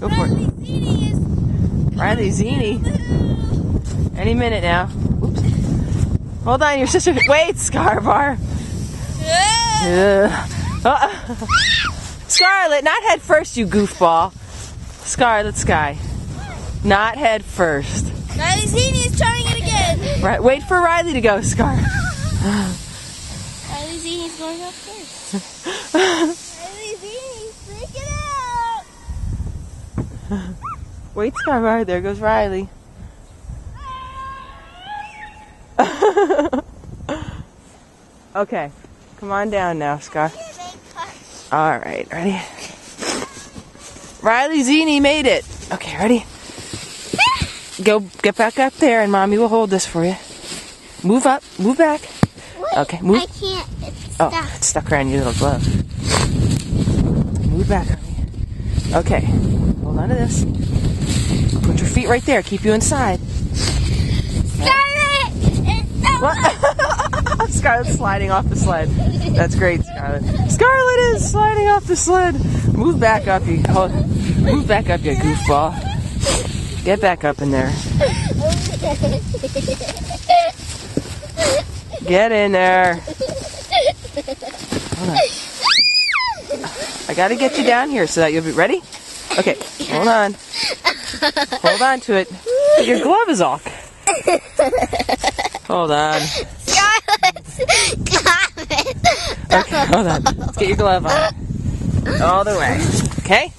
Go for it. Riley Zini. Any minute now. Oops. Hold on, your sister. Wait, Scarbar. Scarlet, not head first, you goofball. Scarlet Sky. Not head first. Riley Zini is trying it again. Right, wait for Riley to go, Scar. Riley Zini is going up first. Riley Zini, freak it out. Wait, Scarbar. There goes Riley. Okay, come on down now, Scar. All right, ready? Riley Zini made it. Okay, ready? Go, get back up there, and Mommy will hold this for you. Move up, move back. Wait, Okay, move. I can't. It's stuck. Oh, it's stuck around your little glove. Move back, honey. Okay, hold on to this. Put your feet right there. Keep you inside. Scarlet! It's What? Scarlet's sliding off the sled. That's great, Scarlet. Scarlet is sliding off the sled. Move back up, you. Move back up, you goofball. Get back up in there. Get in there. Hold on. I gotta get you down here so that you'll be ready. Okay, hold on. Hold on to it. Your glove is off. Hold on. Okay, hold on. Let's get your glove on. All the way. Okay?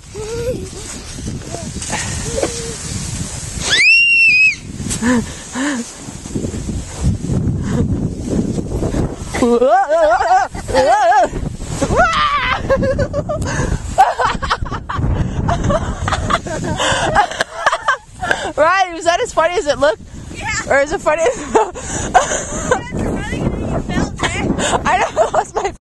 Right, was that as funny as it looked? Yeah. Or is it funny as